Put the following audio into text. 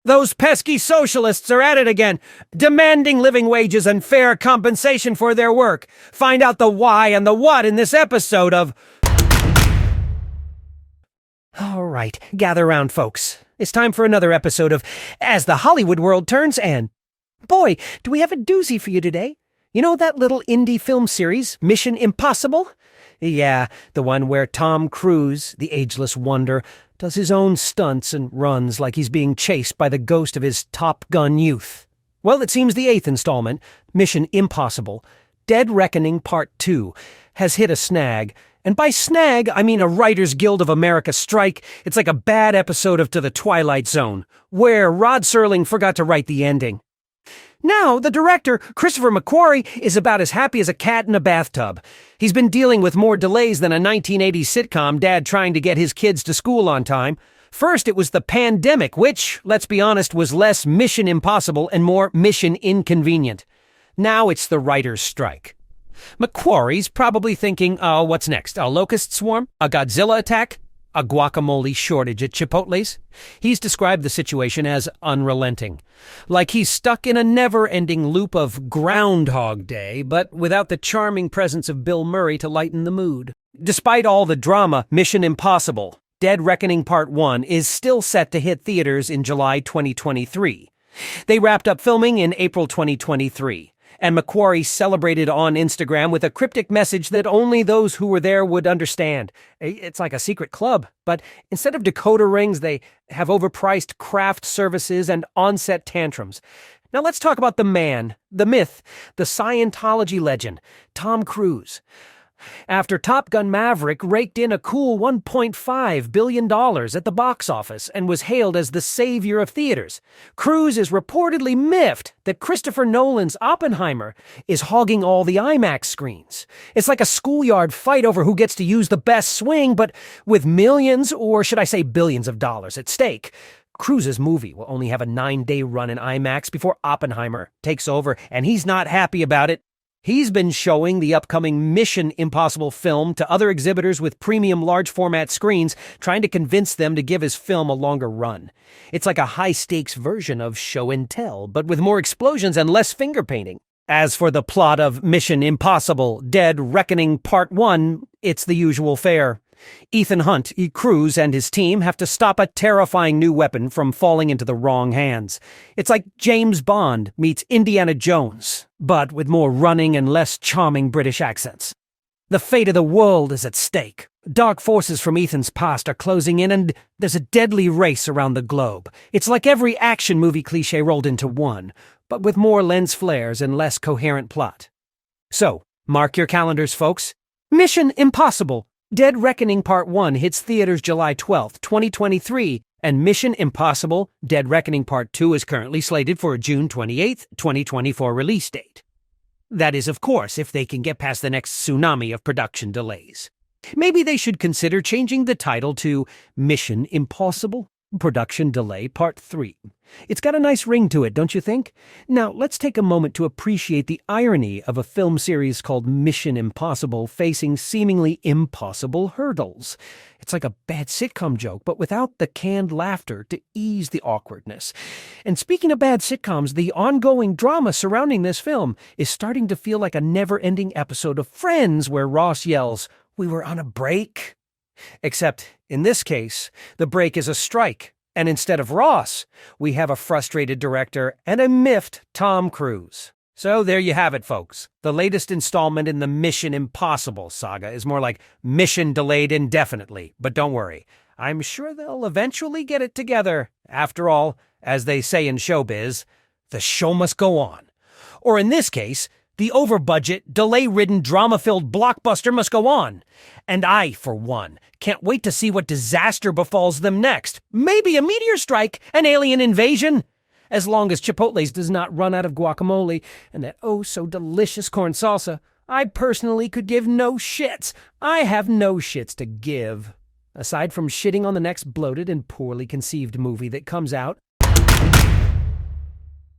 Those pesky socialists are at it again, demanding living wages and fair compensation for their work. Find out the why and the what in this episode of... All right, gather round, folks. It's time for another episode of As the Hollywood World Turns, and... boy, do we have a doozy for you today. You know that little indie film series, Mission Impossible? Yeah, the one where Tom Cruise, the ageless wonder, does his own stunts and runs like he's being chased by the ghost of his Top Gun youth. Well, it seems the 8th installment, Mission Impossible, Dead Reckoning Part 2, has hit a snag. And by snag, I mean a Writers Guild of America strike. It's like a bad episode of To the Twilight Zone, where Rod Serling forgot to write the ending. Now, the director, Christopher McQuarrie, is about as happy as a cat in a bathtub. He's been dealing with more delays than a 1980s sitcom dad trying to get his kids to school on time. First, it was the pandemic, which, let's be honest, was less Mission Impossible and more Mission Inconvenient. Now it's the writer's strike. McQuarrie's probably thinking, oh, what's next? A locust swarm? A Godzilla attack? A guacamole shortage at Chipotle's? He's described the situation as unrelenting. Like he's stuck in a never-ending loop of Groundhog Day, but without the charming presence of Bill Murray to lighten the mood. Despite all the drama, Mission Impossible, Dead Reckoning Part 1 is still set to hit theaters in July 2023. They wrapped up filming in April 2023. And McQuarrie celebrated on Instagram with a cryptic message that only those who were there would understand. It's like a secret club, but instead of decoder rings, they have overpriced craft services and on-set tantrums. Now let's talk about the man, the myth, the Scientology legend, Tom Cruise. After Top Gun Maverick raked in a cool $1.5 billion at the box office and was hailed as the savior of theaters, Cruise is reportedly miffed that Christopher Nolan's Oppenheimer is hogging all the IMAX screens. It's like a schoolyard fight over who gets to use the best swing, but with millions, or should I say billions of dollars at stake. Cruise's movie will only have a 9-day run in IMAX before Oppenheimer takes over, and he's not happy about it. He's been showing the upcoming Mission Impossible film to other exhibitors with premium large-format screens, trying to convince them to give his film a longer run. It's like a high-stakes version of Show and Tell, but with more explosions and less finger-painting. As for the plot of Mission Impossible, Dead Reckoning Part 1, it's the usual fare. Ethan Hunt, Cruise, and his team have to stop a terrifying new weapon from falling into the wrong hands. It's like James Bond meets Indiana Jones, but with more running and less charming British accents. The fate of the world is at stake. Dark forces from Ethan's past are closing in, and there's a deadly race around the globe. It's like every action movie cliché rolled into one, but with more lens flares and less coherent plot. So, mark your calendars, folks. Mission Impossible Dead Reckoning Part 1 hits theaters July 12th, 2023, and Mission Impossible Dead Reckoning Part 2 is currently slated for a June 28th, 2024 release date. That is, of course, if they can get past the next tsunami of production delays. Maybe they should consider changing the title to Mission Impossible Production Delay Part 3. It's got a nice ring to it, don't you think? Now, let's take a moment to appreciate the irony of a film series called Mission Impossible facing seemingly impossible hurdles. It's like a bad sitcom joke, but without the canned laughter to ease the awkwardness. And speaking of bad sitcoms, the ongoing drama surrounding this film is starting to feel like a never-ending episode of Friends where Ross yells, "We were on a break?" Except, in this case, the break is a strike, and instead of Ross, we have a frustrated director and a miffed Tom Cruise. So there you have it, folks. The latest installment in the Mission Impossible saga is more like mission delayed indefinitely, but don't worry. I'm sure they'll eventually get it together. After all, as they say in showbiz, the show must go on. Or in this case, the over-budget, delay-ridden, drama-filled blockbuster must go on. And I, for one, can't wait to see what disaster befalls them next. Maybe a meteor strike, an alien invasion. As long as Chipotle's does not run out of guacamole and that oh-so-delicious corn salsa, I personally could give no shits. I have no shits to give. Aside from shitting on the next bloated and poorly conceived movie that comes out.